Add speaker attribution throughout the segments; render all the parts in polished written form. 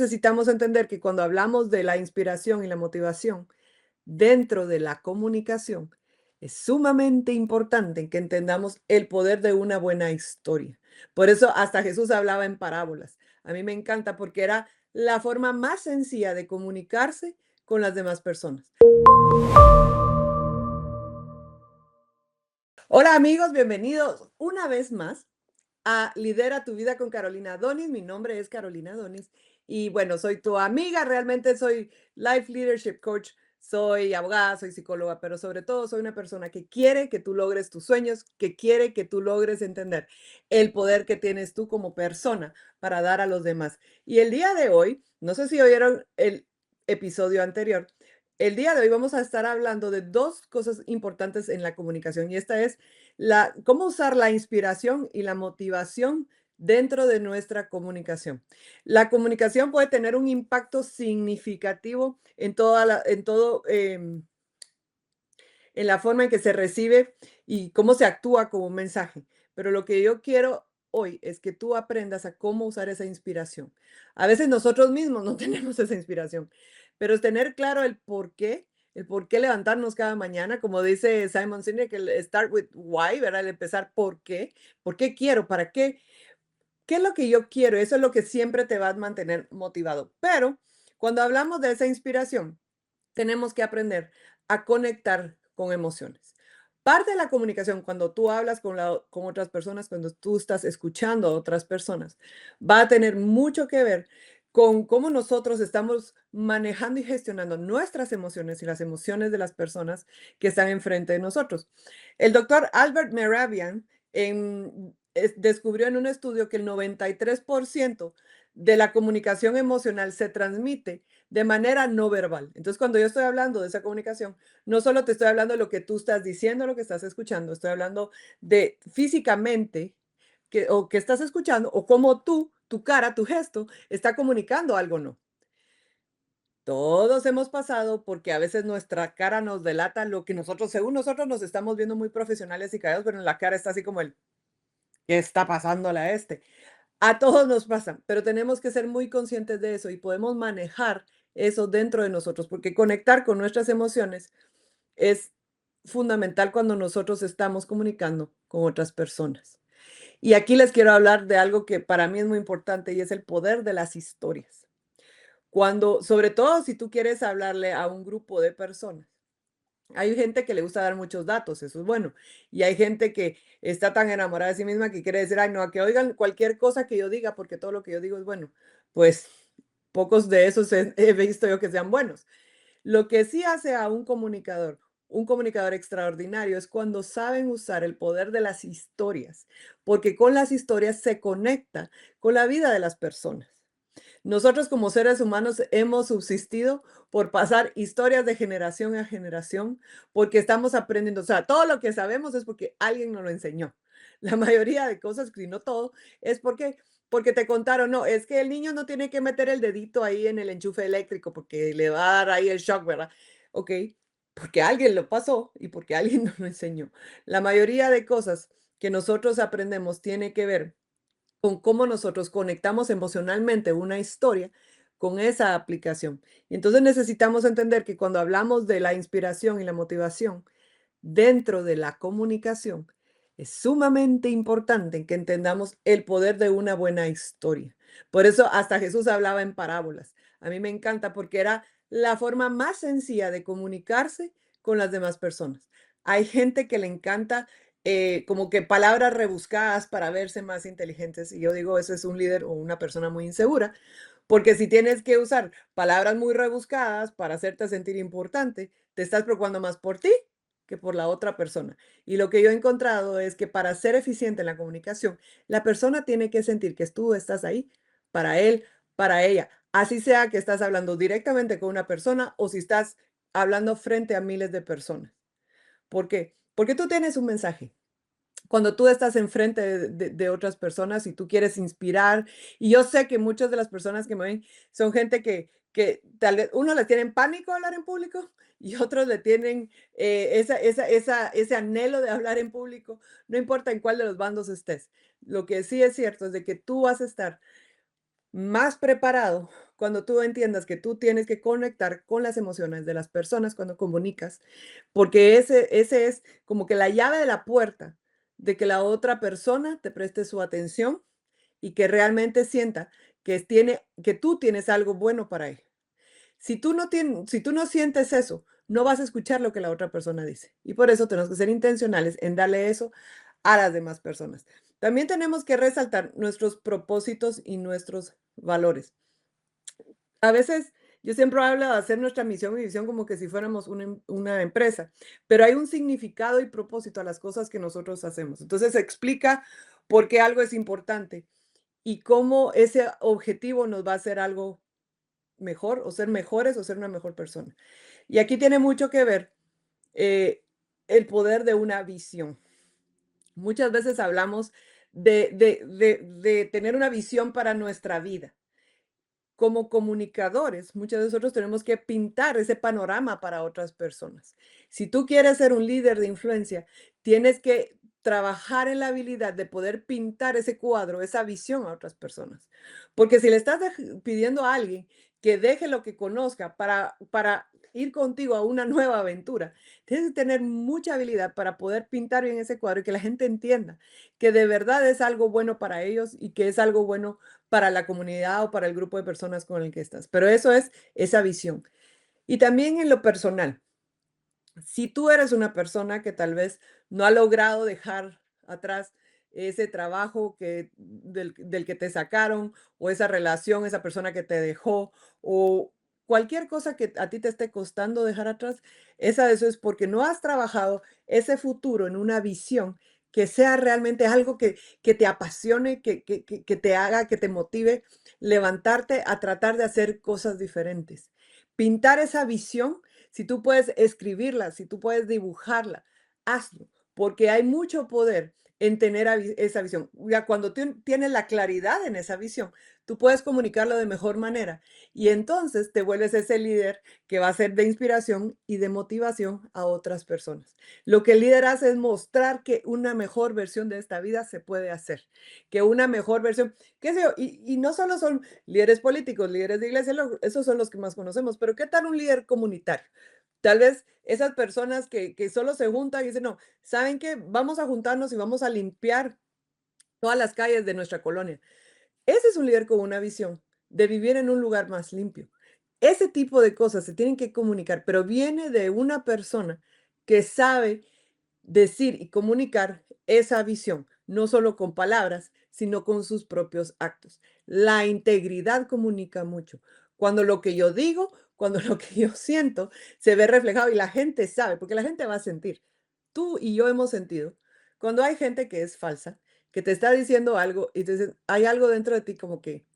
Speaker 1: necesitamos entender que cuando hablamos de la inspiración y la motivación dentro de la comunicación, es sumamente importante que entendamos el poder de una buena historia. Por eso hasta Jesús hablaba en parábolas. A mí me encanta porque era la forma más sencilla de comunicarse con las demás personas. Hola amigos, bienvenidos una vez más a Lidera tu vida con Carolina Donis. Mi nombre es Carolina Donis y bueno, soy tu amiga, realmente soy Life Leadership Coach, soy abogada, soy psicóloga, pero sobre todo soy una persona que quiere que tú logres tus sueños, que quiere que tú logres entender el poder que tienes tú como persona para dar a los demás. Y el día de hoy, no sé si oyeron el episodio anterior, el día de hoy vamos a estar hablando de dos cosas importantes en la comunicación y esta es cómo usar la inspiración y la motivación dentro de nuestra comunicación. La comunicación puede tener un impacto significativo en en la forma en que se recibe y cómo se actúa como un mensaje. Pero lo que yo quiero hoy es que tú aprendas a cómo usar esa inspiración. A veces nosotros mismos no tenemos esa inspiración, pero es tener claro el por qué levantarnos cada mañana, como dice Simon Sinek, el start with why, ¿verdad? El empezar por qué quiero, para qué es lo que yo quiero, eso es lo que siempre te va a mantener motivado. Pero cuando hablamos de esa inspiración, tenemos que aprender a conectar con emociones. Parte de la comunicación, cuando tú hablas con otras personas, cuando tú estás escuchando a otras personas, va a tener mucho que ver con cómo nosotros estamos manejando y gestionando nuestras emociones y las emociones de las personas que están enfrente de nosotros. El doctor Albert Mehrabian descubrió en un estudio que el 93% de la comunicación emocional se transmite de manera no verbal. Entonces, cuando yo estoy hablando de esa comunicación, no solo te estoy hablando de lo que tú estás diciendo, lo que estás escuchando, estoy hablando de físicamente que estás escuchando o cómo tu cara, tu gesto, está comunicando algo o no. Todos hemos pasado porque a veces nuestra cara nos delata lo que nosotros, según nosotros, nos estamos viendo muy profesionales y callados, pero en la cara está así como ¿qué está pasándole a este? A todos nos pasa, pero tenemos que ser muy conscientes de eso y podemos manejar eso dentro de nosotros, porque conectar con nuestras emociones es fundamental cuando nosotros estamos comunicando con otras personas. Y aquí les quiero hablar de algo que para mí es muy importante y es el poder de las historias. Sobre todo si tú quieres hablarle a un grupo de personas. Hay gente que le gusta dar muchos datos, eso es bueno. Y hay gente que está tan enamorada de sí misma que quiere decir, ay, no, a que oigan cualquier cosa que yo diga, porque todo lo que yo digo es bueno. Pues pocos de esos he visto yo que sean buenos. Lo que sí hace a un comunicador extraordinario, es cuando saben usar el poder de las historias, porque con las historias se conecta con la vida de las personas. Nosotros como seres humanos hemos subsistido por pasar historias de generación a generación, porque estamos aprendiendo, o sea, todo lo que sabemos es porque alguien nos lo enseñó. La mayoría de cosas, si no todo, es porque te contaron, no, es que el niño no tiene que meter el dedito ahí en el enchufe eléctrico porque le va a dar ahí el shock, ¿verdad? Ok, porque alguien lo pasó y porque alguien nos lo enseñó. La mayoría de cosas que nosotros aprendemos tiene que ver con cómo nosotros conectamos emocionalmente una historia con esa aplicación. Y entonces necesitamos entender que cuando hablamos de la inspiración y la motivación dentro de la comunicación, es sumamente importante que entendamos el poder de una buena historia. Por eso hasta Jesús hablaba en parábolas. A mí me encanta porque era la forma más sencilla de comunicarse con las demás personas. Hay gente que le encanta como que palabras rebuscadas para verse más inteligentes. Y yo digo, eso es un líder o una persona muy insegura, porque si tienes que usar palabras muy rebuscadas para hacerte sentir importante, te estás preocupando más por ti que por la otra persona. Y lo que yo he encontrado es que para ser eficiente en la comunicación, la persona tiene que sentir que tú estás ahí para él, para ella. Así sea que estás hablando directamente con una persona o si estás hablando frente a miles de personas. ¿Por qué? Porque tú tienes un mensaje cuando tú estás enfrente de otras personas y tú quieres inspirar. Y yo sé que muchas de las personas que me ven son gente que tal vez uno le tienen pánico a hablar en público y otros le tienen ese anhelo de hablar en público, no importa en cuál de los bandos estés. Lo que sí es cierto es de que tú vas a estar más preparado cuando tú entiendas que tú tienes que conectar con las emociones de las personas cuando comunicas, porque ese es como que la llave de la puerta de que la otra persona te preste su atención y que realmente sienta que tú tienes algo bueno para él. Si tú no sientes eso, no vas a escuchar lo que la otra persona dice. Y por eso tenemos que ser intencionales en darle eso a las demás personas. También tenemos que resaltar nuestros propósitos y nuestros valores. A veces yo siempre hablo de hacer nuestra misión y visión como que si fuéramos una empresa, pero hay un significado y propósito a las cosas que nosotros hacemos. Entonces explica por qué algo es importante y cómo ese objetivo nos va a hacer algo mejor o ser mejores o ser una mejor persona. Y aquí tiene mucho que ver eh, el poder de una visión. Muchas veces hablamos de tener una visión para nuestra vida. Como comunicadores, muchos de nosotros tenemos que pintar ese panorama para otras personas. Si tú quieres ser un líder de influencia, tienes que trabajar en la habilidad de poder pintar ese cuadro, esa visión a otras personas. Porque si le estás pidiendo a alguien que deje lo que conozca para ir contigo a una nueva aventura, tienes que tener mucha habilidad para poder pintar bien ese cuadro y que la gente entienda que de verdad es algo bueno para ellos y que es algo bueno para la comunidad o para el grupo de personas con el que estás. Pero eso es esa visión. Y también en lo personal, si tú eres una persona que tal vez no ha logrado dejar atrás ese trabajo del que te sacaron o esa relación, esa persona que te dejó o cualquier cosa que a ti te esté costando dejar atrás, eso es porque no has trabajado ese futuro en una visión que sea realmente algo que te apasione, que te haga, que te motive levantarte a tratar de hacer cosas diferentes. Pintar esa visión si tú puedes escribirla, si tú puedes dibujarla, hazlo, porque hay mucho poder en tener esa visión. Ya cuando tú tienes la claridad en esa visión, tú puedes comunicarlo de mejor manera y entonces te vuelves ese líder que va a ser de inspiración y de motivación a otras personas. Lo que el líder hace es mostrar que una mejor versión de esta vida se puede hacer, que una mejor versión, qué sé yo, y no solo son líderes políticos, líderes de iglesia, esos son los que más conocemos, pero ¿qué tal un líder comunitario? Tal vez esas personas que solo se juntan y dicen, no, ¿saben qué? Vamos a juntarnos y vamos a limpiar todas las calles de nuestra colonia. Ese es un líder con una visión de vivir en un lugar más limpio. Ese tipo de cosas se tienen que comunicar, pero viene de una persona que sabe decir y comunicar esa visión, no solo con palabras, sino con sus propios actos. La integridad comunica mucho. Cuando lo que yo digo, cuando lo que yo siento se ve reflejado y la gente sabe, porque la gente va a sentir. Tú y yo hemos sentido cuando hay gente que es falsa, que te está diciendo algo y te dicen, hay algo dentro de ti como que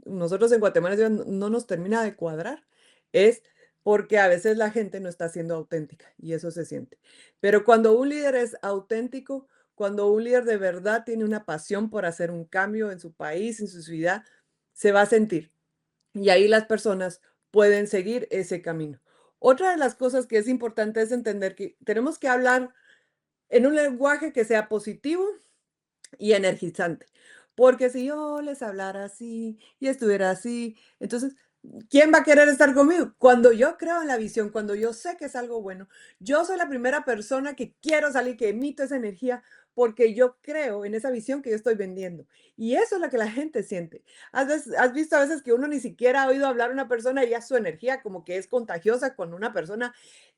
Speaker 1: nosotros en Guatemala decimos, no nos termina de cuadrar. Es porque a veces la gente no está siendo auténtica y eso se siente. Pero cuando un líder es auténtico, cuando un líder de verdad tiene una pasión por hacer un cambio en su país, en su ciudad, se va a sentir. Y ahí las personas pueden seguir ese camino. Otra de las cosas que es importante es entender que tenemos que hablar en un lenguaje que sea positivo y energizante. Porque si yo les hablara así y estuviera así, entonces, ¿quién va a querer estar conmigo? Cuando yo creo en la visión, cuando yo sé que es algo bueno, yo soy la primera persona que quiero salir, que emito esa energía, porque yo creo en esa visión que yo estoy vendiendo. Y eso es lo que la gente siente. Has visto a veces que uno ni siquiera ha oído hablar a una persona y ya su energía como que es contagiosa cuando una persona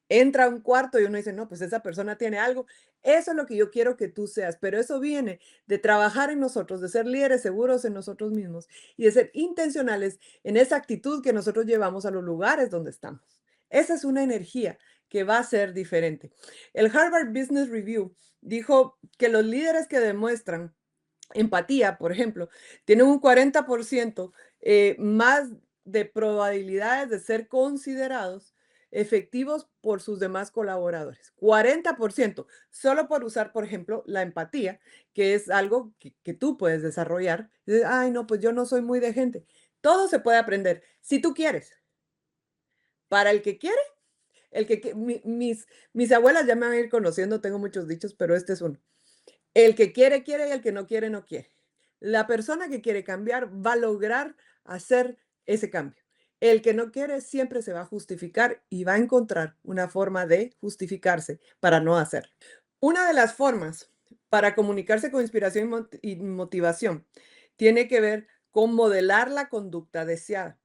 Speaker 1: entra a un cuarto y uno dice, no, pues esa persona tiene algo. Eso es lo que yo quiero que tú seas, pero eso viene de trabajar en nosotros, de ser líderes seguros en nosotros mismos y de ser intencionales en esa actitud que nosotros llevamos a los lugares donde estamos. Esa es una energía que va a ser diferente. El Harvard Business Review dijo que los líderes que demuestran empatía, por ejemplo, tienen un 40% más de probabilidades de ser considerados efectivos por sus demás colaboradores. 40%, solo por usar, por ejemplo, la empatía, que es algo que tú puedes desarrollar. Dices, ay, no, pues yo no soy muy de gente. Todo se puede aprender si tú quieres. Para el que quiere, mis abuelas ya me van a ir conociendo, tengo muchos dichos, pero este es uno. El que quiere, quiere y el que no quiere, no quiere. La persona que quiere cambiar va a lograr hacer ese cambio. El que no quiere siempre se va a justificar y va a encontrar una forma de justificarse para no hacerlo. Una de las formas para comunicarse con inspiración y motivación tiene que ver con modelar la conducta deseada.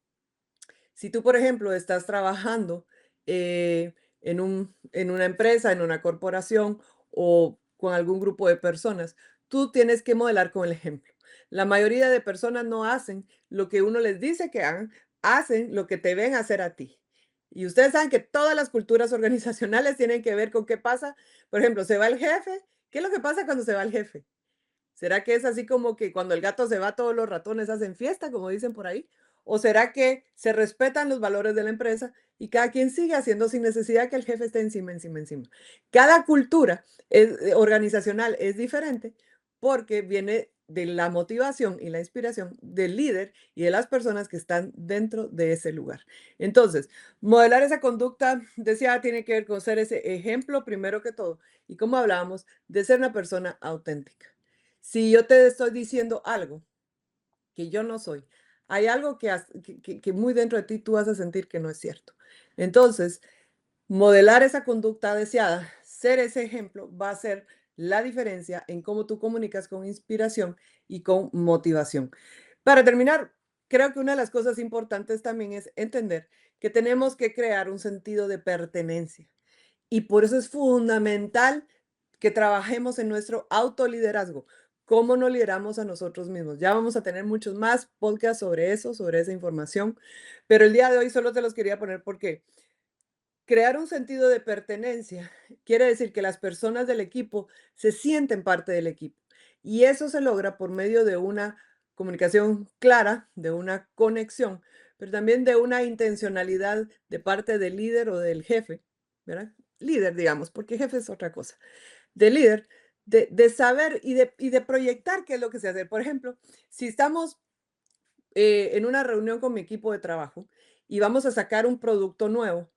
Speaker 1: Si tú, por ejemplo, estás trabajando en una empresa, en una corporación o con algún grupo de personas, tú tienes que modelar con el ejemplo. La mayoría de personas no hacen lo que uno les dice que hagan, hacen lo que te ven hacer a ti. Y ustedes saben que todas las culturas organizacionales tienen que ver con qué pasa. Por ejemplo, se va el jefe. ¿Qué es lo que pasa cuando se va el jefe? ¿Será que es así como que cuando el gato se va, todos los ratones hacen fiesta, como dicen por ahí? ¿O será que se respetan los valores de la empresa y cada quien sigue haciendo sin necesidad que el jefe esté encima, encima, encima? Cada cultura organizacional es diferente porque viene de la motivación y la inspiración del líder y de las personas que están dentro de ese lugar. Entonces, modelar esa conducta deseada tiene que ver con ser ese ejemplo primero que todo y como hablábamos, de ser una persona auténtica. Si yo te estoy diciendo algo que yo no soy, hay algo que muy dentro de ti tú vas a sentir que no es cierto. Entonces, modelar esa conducta deseada, ser ese ejemplo, va a ser la diferencia en cómo tú comunicas con inspiración y con motivación. Para terminar, creo que una de las cosas importantes también es entender que tenemos que crear un sentido de pertenencia. Y por eso es fundamental que trabajemos en nuestro autoliderazgo. ¿Cómo nos lideramos a nosotros mismos? Ya vamos a tener muchos más podcasts sobre eso, sobre esa información, pero el día de hoy solo te los quería poner porque crear un sentido de pertenencia quiere decir que las personas del equipo se sienten parte del equipo. Y eso se logra por medio de una comunicación clara, de una conexión, pero también de una intencionalidad de parte del líder o del jefe, ¿verdad? Líder, digamos, porque jefe es otra cosa. Del líder, de saber y de proyectar qué es lo que se hace. Por ejemplo, si estamos en una reunión con mi equipo de trabajo y vamos a sacar un producto nuevo,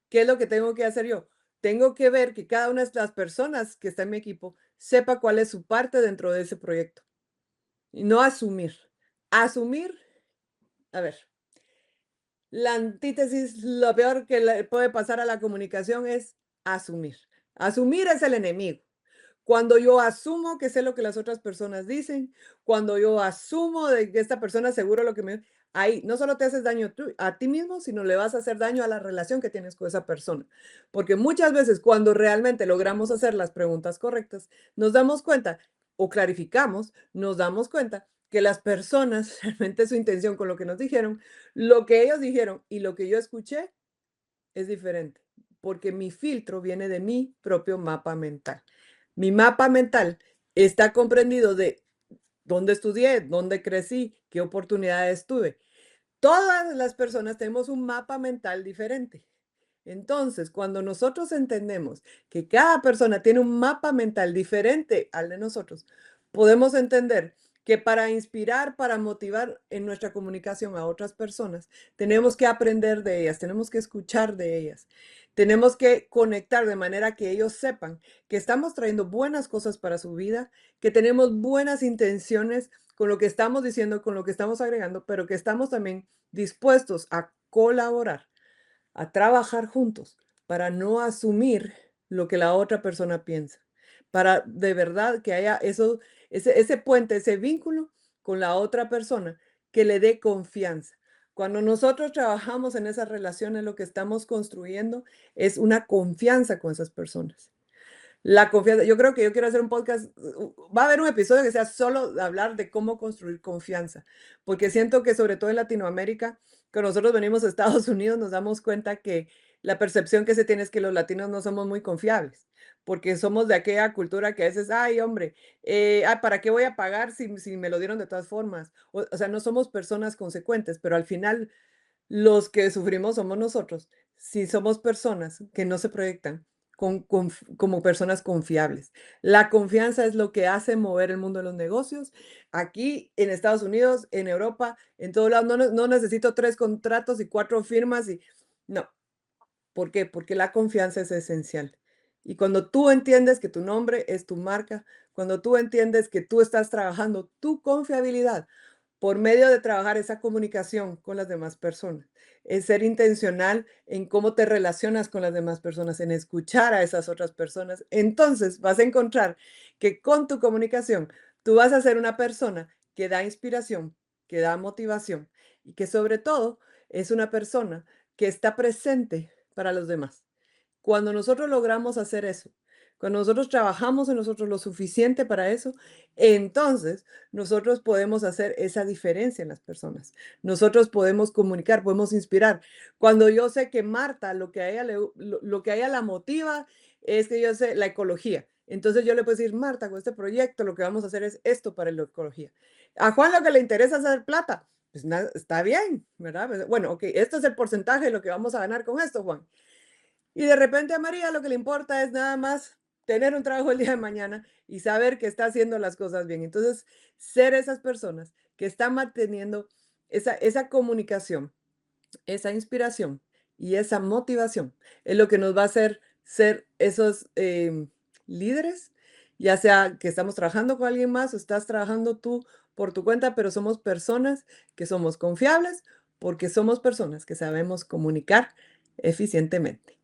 Speaker 1: ¿qué es lo que tengo que hacer yo? Tengo que ver que cada una de las personas que está en mi equipo sepa cuál es su parte dentro de ese proyecto y no asumir. Asumir, a ver, la antítesis, lo peor que le puede pasar a la comunicación es asumir. Asumir es el enemigo. Cuando yo asumo que sé lo que las otras personas dicen, cuando yo asumo de que esta persona seguro lo que me... Ahí no solo te haces daño tú, a ti mismo, sino le vas a hacer daño a la relación que tienes con esa persona. Porque muchas veces cuando realmente logramos hacer las preguntas correctas, nos damos cuenta o clarificamos, nos damos cuenta que las personas, realmente su intención con lo que nos dijeron, lo que ellos dijeron y lo que yo escuché es diferente, porque mi filtro viene de mi propio mapa mental. Mi mapa mental está comprendido de dónde estudié, dónde crecí, qué oportunidades tuve. Todas las personas tenemos un mapa mental diferente. Entonces, cuando nosotros entendemos que cada persona tiene un mapa mental diferente al de nosotros, podemos entender que para inspirar, para motivar en nuestra comunicación a otras personas, tenemos que aprender de ellas, tenemos que escuchar de ellas, tenemos que conectar de manera que ellos sepan que estamos trayendo buenas cosas para su vida, que tenemos buenas intenciones con lo que estamos diciendo, con lo que estamos agregando, pero que estamos también dispuestos a colaborar, a trabajar juntos para no asumir lo que la otra persona piensa, para de verdad que haya eso, ese puente, ese vínculo con la otra persona que le dé confianza. Cuando nosotros trabajamos en esas relaciones, lo que estamos construyendo es una confianza con esas personas. La confianza, yo creo que yo quiero hacer un podcast, va a haber un episodio que sea solo de hablar de cómo construir confianza, porque siento que sobre todo en Latinoamérica, que nosotros venimos a Estados Unidos, nos damos cuenta que la percepción que se tiene es que los latinos no somos muy confiables, porque somos de aquella cultura que a veces, ay, hombre, ¿para qué voy a pagar si me lo dieron de todas formas? O sea, no somos personas consecuentes, pero al final los que sufrimos somos nosotros, si somos personas que no se proyectan como personas confiables. La confianza es lo que hace mover el mundo de los negocios. Aquí en Estados Unidos, en Europa, en todos lados, no necesito 3 contratos y 4 firmas y no. ¿Por qué? Porque la confianza es esencial. Y cuando tú entiendes que tu nombre es tu marca, cuando tú entiendes que tú estás trabajando tu confiabilidad, por medio de trabajar esa comunicación con las demás personas, es ser intencional en cómo te relacionas con las demás personas, en escuchar a esas otras personas. Entonces vas a encontrar que con tu comunicación tú vas a ser una persona que da inspiración, que da motivación y que sobre todo es una persona que está presente para los demás. Cuando nosotros logramos hacer eso, cuando nosotros trabajamos en nosotros lo suficiente para eso, entonces nosotros podemos hacer esa diferencia en las personas. Nosotros podemos comunicar, podemos inspirar. Cuando yo sé que Marta, lo que a ella, lo que a ella la motiva es que yo sé la ecología. Entonces yo le puedo decir, Marta, con este proyecto lo que vamos a hacer es esto para la ecología. A Juan lo que le interesa es hacer plata. Pues está bien, ¿verdad? Pues, bueno, ok, esto es el porcentaje de lo que vamos a ganar con esto, Juan. Y de repente a María lo que le importa es nada más tener un trabajo el día de mañana y saber que está haciendo las cosas bien. Entonces, ser esas personas que están manteniendo esa comunicación, esa inspiración y esa motivación es lo que nos va a hacer ser esos líderes, ya sea que estamos trabajando con alguien más o estás trabajando tú por tu cuenta, pero somos personas que somos confiables porque somos personas que sabemos comunicar eficientemente.